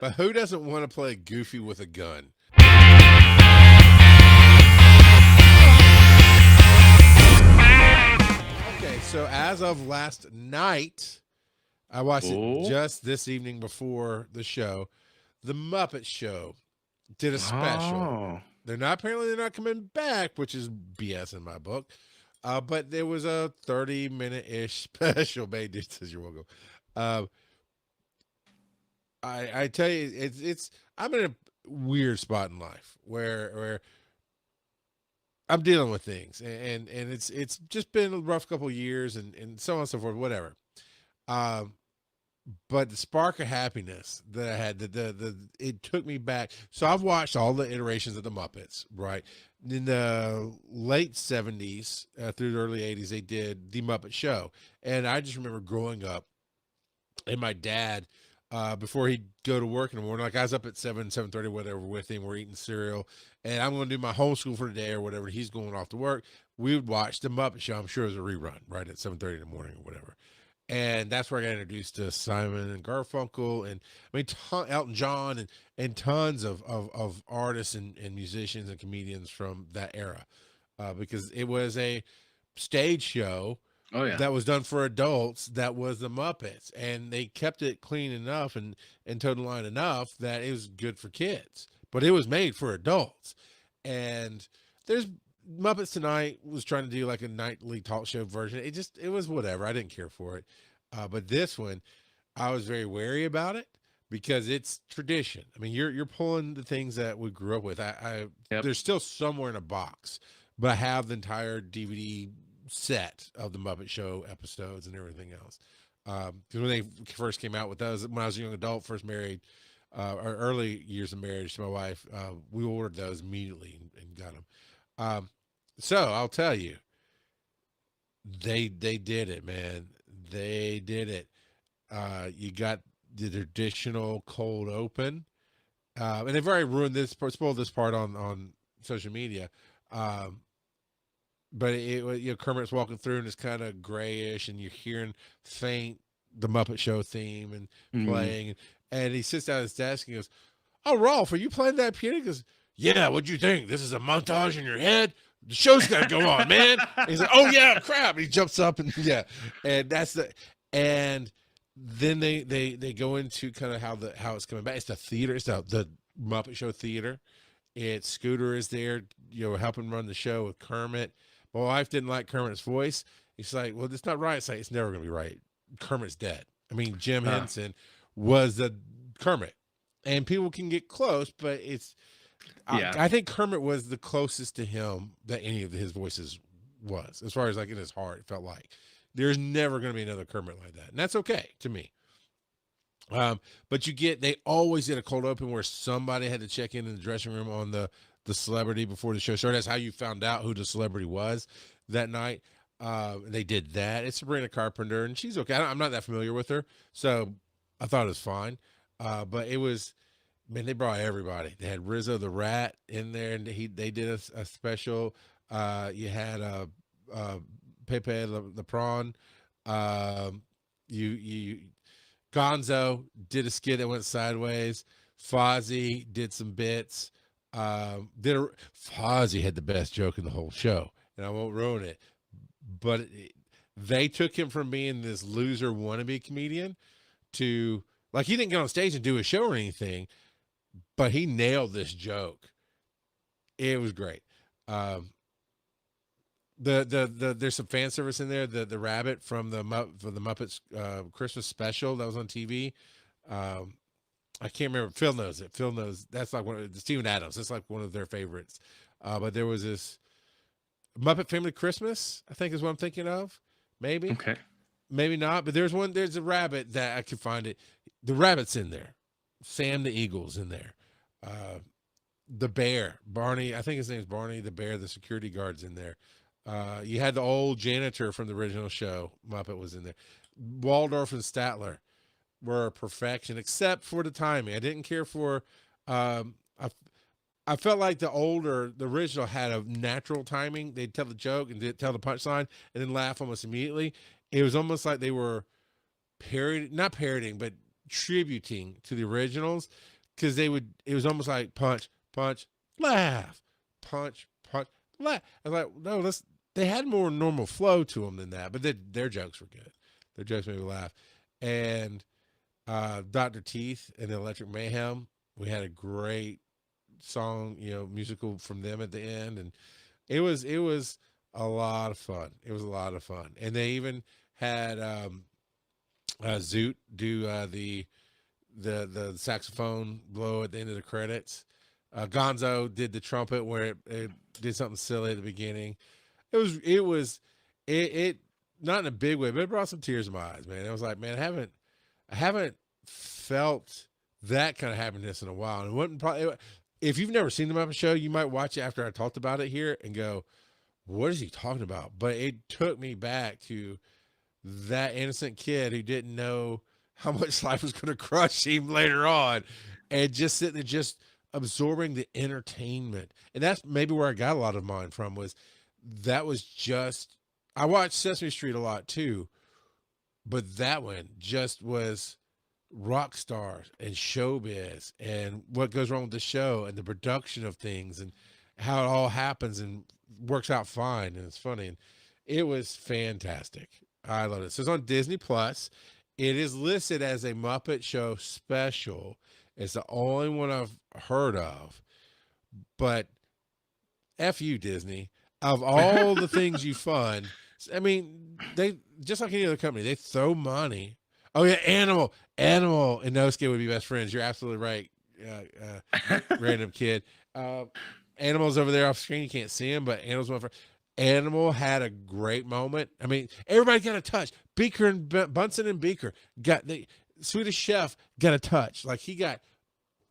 But who doesn't want to play Goofy with a gun? Okay, so as of last night, I watched it Oh, just this evening before the show. The Muppet Show did a special. oh, They're not coming back, which is BS in my book. But there was a 30-minute ish special made. Just says you're welcome. Uh, I tell you, it's I'm in a weird spot in life where I'm dealing with things, and it's just been a rough couple of years, and so on and so forth, whatever. Um, but the spark of happiness that I had, the it took me back. So I've watched all the iterations of the Muppets, right? In the late '70s through the early '80s, they did the Muppet Show, and I just remember growing up, and my dad. Before he'd go to work in the morning, like I was up at 7:30, whatever, with him. We're eating cereal, and I'm going to do my homeschool for the day or whatever. He's going off to work. We would watch the Muppet Show. I'm sure it was a rerun, right at 7:30 in the morning or whatever. And that's where I got introduced to Simon and Garfunkel, and I mean Elton John, and tons of artists and musicians and comedians from that era, because it was a stage show oh yeah, that was done for adults. That was the Muppets, and they kept it clean enough and toe the line enough that it was good for kids, but it was made for adults. And there's Muppets Tonight was trying to do like a nightly talk show version. It was whatever. I didn't care for it. But this one, I was very wary about it because it's tradition. I mean, you're pulling the things that we grew up with. I yep, There's still somewhere in a box, but I have the entire DVD set of the Muppet Show episodes and everything else. Because when they first came out with those, when I was a young adult, first married, or early years of marriage to my wife, we ordered those immediately and got them. Um, so I'll tell you, they did it, man. They did it. You got the traditional cold open, and they've already ruined this, spoiled this part on social media. Um, but Kermit's walking through and it's kind of grayish, and you're hearing faint the Muppet Show theme and mm, playing, and he sits down at his desk and he goes, "Oh, Rolf, are you playing that piano?" He goes, "Yeah, what'd you think? This is a montage in your head. The show's got to go on, man." And he's like, "Oh yeah, crap!" And he jumps up and yeah, and that's the and then they go into kind of how it's coming back. It's the theater. It's the Muppet Show theater. It's Scooter is there, helping run the show with Kermit. My wife didn't like Kermit's voice. He's like, "Well, it's not right." It's like, it's never gonna be right. Kermit's dead. I mean, Jim uh, Henson was the Kermit, and people can get close, but yeah, I think Kermit was the closest to him that any of his voices was, as far as like in his heart. It felt like there's never going to be another Kermit like that, and that's okay to me. But they always did a cold open where somebody had to check in the dressing room on the celebrity before the show started. That's how you found out who the celebrity was that night. They did that. It's Sabrina Carpenter, and she's okay. I'm not that familiar with her, so I thought it was fine. But it was, man, they brought everybody. They had Rizzo the Rat in there, and they did a special. You had Pepe the Prawn. Um, you Gonzo did a skit that went sideways. Fozzie did some bits. Fozzie had the best joke in the whole show, and I won't ruin it. But they took him from being this loser wannabe comedian to, like, he didn't get on stage and do a show or anything, but he nailed this joke. It was great. Um, there's some fan service in there. The rabbit from the Muppets Christmas special that was on TV. Um, I can't remember. Phil knows it. Phil knows that's like one of Steven Adams. That's like one of their favorites. But there was this Muppet Family Christmas, I think is what I'm thinking of. Maybe, okay, maybe not. But there's one. There's a rabbit that I could find it. The rabbit's in there. Sam the Eagle's in there. Uh, the bear, Barney. I think his name's Barney the bear. The security guard's in there. You had the old janitor from the original show. Muppet was in there. Waldorf and Statler were perfection, except for the timing. I didn't care for. Um, I I felt like the original had a natural timing. They'd tell the joke and tell the punchline and then laugh almost immediately. It was almost like they were not parodying, but tributing to the originals. because it was almost like punch, punch, laugh, punch, punch, laugh. I was like, no, they had more normal flow to them than that, but their jokes were good. Their jokes made me laugh. And Dr. Teeth and the Electric Mayhem, we had a great song, musical from them at the end, and it was a lot of fun. It was a lot of fun, and they even had Zoot do the saxophone blow at the end of the credits. Gonzo did the trumpet where it did something silly at the beginning. It not in a big way, but it brought some tears in my eyes, man. I was like, man, I haven't felt that kind of happiness in a while. And it wasn't probably, if you've never seen the Muppet Show, you might watch it after I talked about it here and go, what is he talking about? But it took me back to that innocent kid who didn't know how much life was going to crush him later on, and just sitting there, just absorbing the entertainment. And that's maybe where I got a lot of mine from, was that was just, I watched Sesame Street a lot too, but that one just was rock stars and showbiz and what goes wrong with the show and the production of things and how it all happens and works out fine, and it's funny, and it was fantastic. I love it. So it's on Disney Plus. It is listed as a Muppet Show special. It's the only one I've heard of, but F you, Disney. Of all the things you fund, I mean, they, just like any other company, they throw money. Oh yeah, Animal and Nosuke would be best friends. You're absolutely right, random kid. Animal's over there off screen. You can't see him, but Animal's one for. Animal had a great moment. I mean, everybody got a touch. Beaker and Bunsen and Beaker got the Swedish Chef got a touch. Like, he got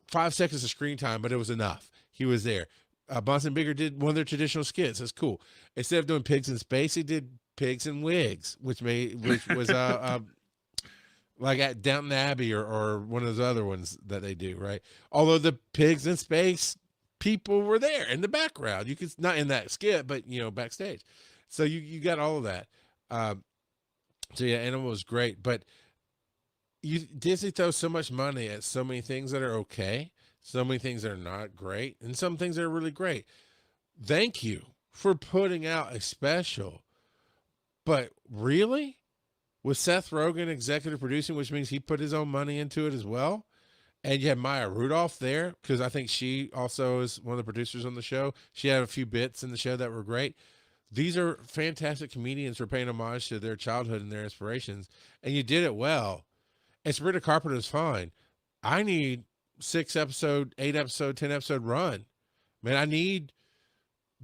5 seconds of screen time, but it was enough. He was there. Bunsen and Beaker did one of their traditional skits. That's cool. Instead of doing pigs in space, he did pigs in wigs, which was like at Downton Abbey or one of those other ones that they do, right? Although the pigs in space people were there in the background. You could, not in that skit, but backstage. So you got all of that. So yeah, Animal was great, but Disney throws so much money at so many things that are okay, so many things that are not great, and some things that are really great. Thank you for putting out a special, but really, with Seth Rogen executive producing, which means he put his own money into it as well. And you had Maya Rudolph there, because I think she also is one of the producers on the show. She had a few bits in the show that were great. These are fantastic comedians for paying homage to their childhood and their inspirations. And you did it well. And Sabrina Carpenter is fine. I need 6 episode, 8 episode, 10 episode run. Man, I need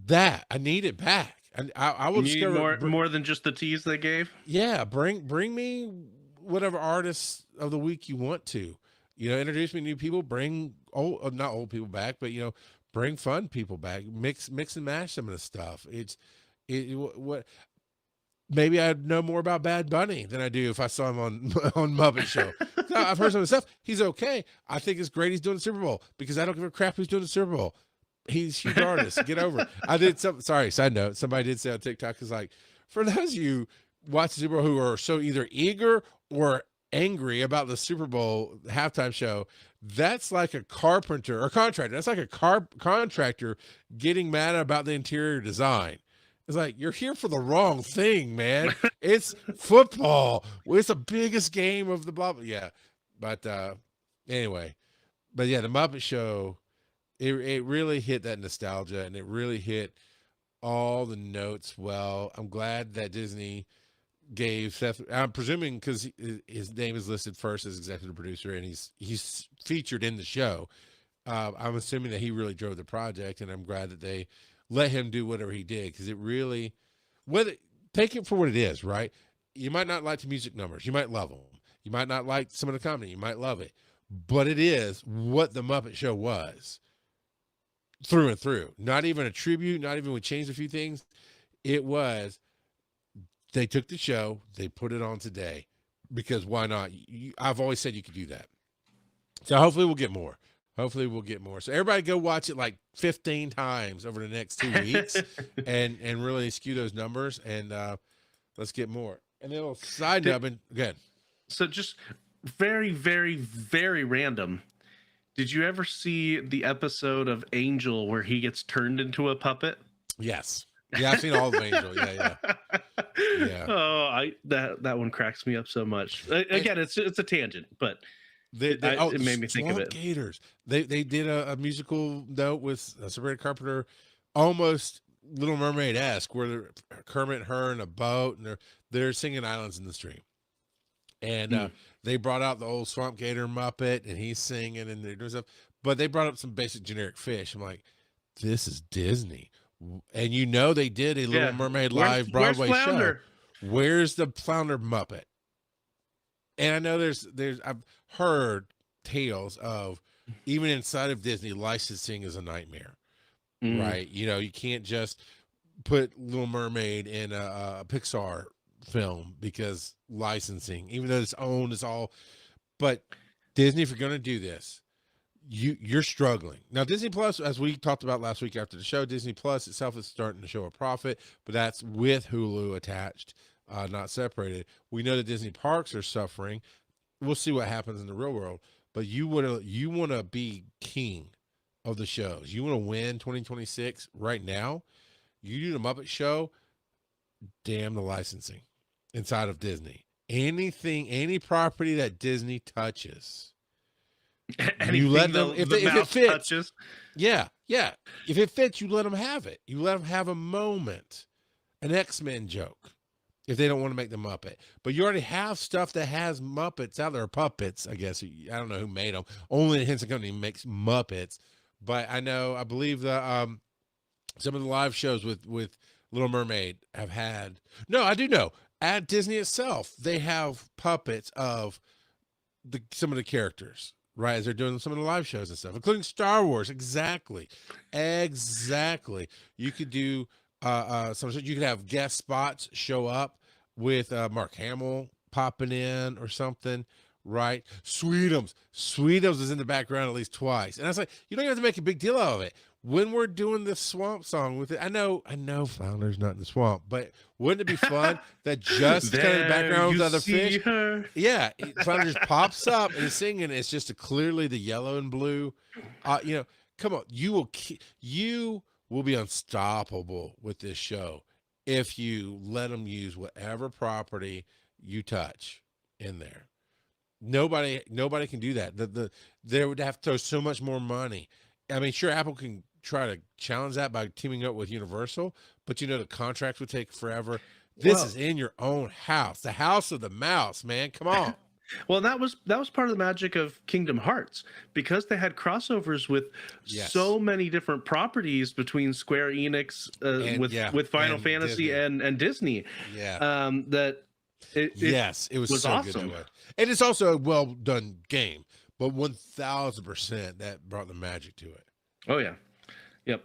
that. I need it back. And I will need more than just the tease they gave. Yeah, bring me whatever artists of the week you want to. Introduce me to new people, bring not old people back, but bring fun people back. Mix and match some of the stuff. What maybe I'd know more about Bad Bunny than I do if I saw him on Muppet Show. No, I've heard some of the stuff. He's okay. I think it's great he's doing the Super Bowl, because I don't give a crap who's doing the Super Bowl. He's a huge artist. Get over it. I did sorry, side note. Somebody did say on TikTok, is like, for those of you watch the Super Bowl who are so either eager or angry about the Super Bowl halftime show, that's like a carpenter or contractor. That's like a contractor getting mad about the interior design. It's like, you're here for the wrong thing, man. It's football. It's the biggest game of the blah, blah. Yeah. But anyway, but yeah, the Muppet Show, it really hit that nostalgia, and it really hit all the notes well. I'm glad that Disney gave Seth, I'm presuming because his name is listed first as executive producer, and he's featured in the show. I'm assuming that he really drove the project, and I'm glad that they let him do whatever he did, because it really, take it for what it is, right? You might not like the music numbers, you might love them, you might not like some of the comedy, you might love it, but it is what the Muppet Show was through and through. Not even a tribute, not even we changed a few things. It was, they took the show, they put it on today, because why not? I've always said you could do that. So hopefully we'll get more. So everybody go watch it like 15 times over the next 2 weeks and really skew those numbers, and let's get more. And then a little side note, good. So just very, very, very random. Did you ever see the episode of Angel where he gets turned into a puppet? Yes. Yeah, I've seen all of Angel. Yeah, yeah. Oh, that one cracks me up so much. And Again, it's a tangent, but the it made me think of Swamp it. Gators. They did a musical note with Sabrina Carpenter, almost Little Mermaid esque, where Kermit, her, and a boat, and they're singing "Islands in the Stream." And they brought out the old Swamp Gator Muppet, and he's singing, and they're doing stuff. But they brought up some basic generic fish. I'm like, this is Disney, and they did a Little Yeah. Mermaid Where's live Broadway show. Flounder? Where's the Flounder Muppet? And I know there's I've heard tales of even inside of Disney, licensing is a nightmare, right? You can't just put Little Mermaid in a Pixar film because licensing, even though it's owned, it's all. But Disney, if you're going to do this, you're struggling now. Disney Plus, as we talked about last week after the show, Disney Plus itself is starting to show a profit, but that's with Hulu attached, not separated. We know that Disney parks are suffering. We'll see what happens in the real world, but you want to be king of the shows. You want to win 2026 right now. You do the Muppet Show. Damn the licensing inside of Disney. Any property that Disney touches, you let them, if it fits. Touches. Yeah. If it fits, you let them have it. You let them have a moment, an X-Men joke, if they don't want to make the Muppet. But you already have stuff that has Muppets out there, puppets, I guess. I don't know who made them. Only the Henson Company makes Muppets. But I believe the some of the live shows with Little Mermaid have had. No, I do know. At Disney itself, they have puppets of some of the characters, right? As they're doing some of the live shows and stuff, including Star Wars. Exactly. You could do you could have guest spots show up with Mark Hamill popping in or something, right? Sweetums is in the background at least twice, and I was like, you don't have to make a big deal out of it. When we're doing this swamp song with it, I know Flounder's not in the swamp, but wouldn't it be fun that just kind of the background with other fish? Yeah, Flounder just pops up and is singing. It's just clearly the yellow and blue. Come on, you will be unstoppable with this show if you let them use whatever property you touch in there. Nobody can do that. They would have to throw so much more money. I mean, sure, Apple can try to challenge that by teaming up with Universal, but the contract would take forever. This is in your own house, the house of the mouse, man. Come on. Well, that was part of the magic of Kingdom Hearts, because they had crossovers with so many different properties between Square Enix with Final Fantasy and Disney. Yeah. That it was so awesome. Good that way. And it's also a well done game, but 1000% that brought the magic to it. Oh yeah. Yep.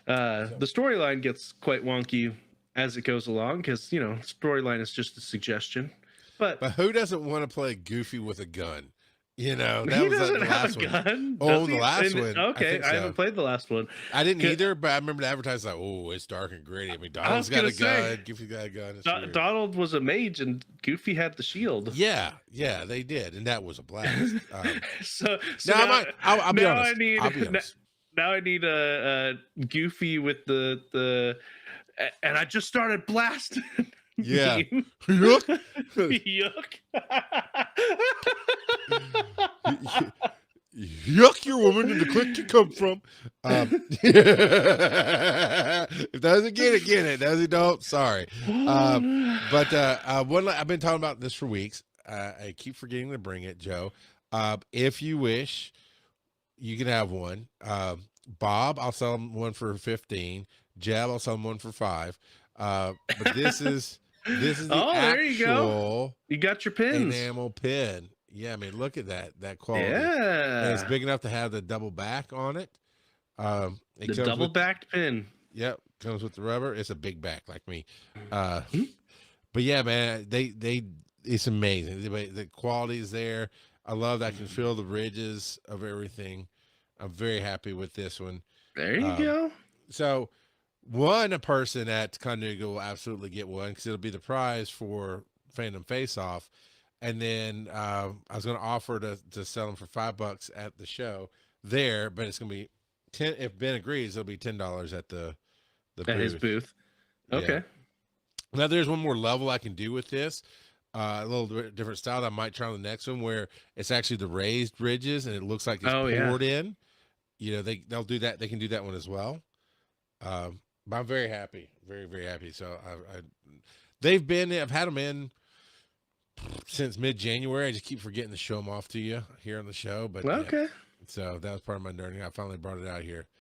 The storyline gets quite wonky as it goes along, because storyline is just a suggestion. But who doesn't want to play Goofy with a gun? That he was doesn't the have last a gun. One. Oh, the last one. Okay, I haven't played the last one. I didn't either, but I remember the advertising like, oh, it's dark and gritty. I mean, Donald's got a gun, Goofy got a gun. Donald was a mage and Goofy had the shield. Yeah, they did, and that was a blast. So now I'll be honest. Now I need a Goofy with the and I just started blasting. Yeah. Yuck. Yuck your woman in the clique you come from. If doesn't get it. Doesn't don't. Sorry. But I've been talking about this for weeks. I keep forgetting to bring it, Joe. If you wish, you can have one. Bob, I'll sell him one for 15. Jeb, I'll sell him one for 5. But this is the actual. There you go. You got your pins. Enamel pin. Yeah, I mean, look at that quality. Yeah, and it's big enough to have the double back on it. The double backed pin. Yep, comes with the rubber. It's a big back like me. But yeah, man, it's amazing. The quality is there. I love that I can feel the ridges of everything. I'm very happy with this one. There you go. So a person at Chattanooga will absolutely get one, because it'll be the prize for Fandom Face Off. And then I was going to offer to sell them for $5 at the show, there, but it's gonna be 10. If Ben agrees, it'll be $10 at the his booth. Okay. Yeah. Now there's one more level I can do with this. A little different style that I might try on the next one, where it's actually the raised ridges and it looks like it's poured in. You know, they'll do that. They can do that one as well. But I'm very happy, very, very happy. So I've had them in since mid-January. I just keep forgetting to show them off to you here on the show. But okay. So that was part of my nerding. I finally brought it out here.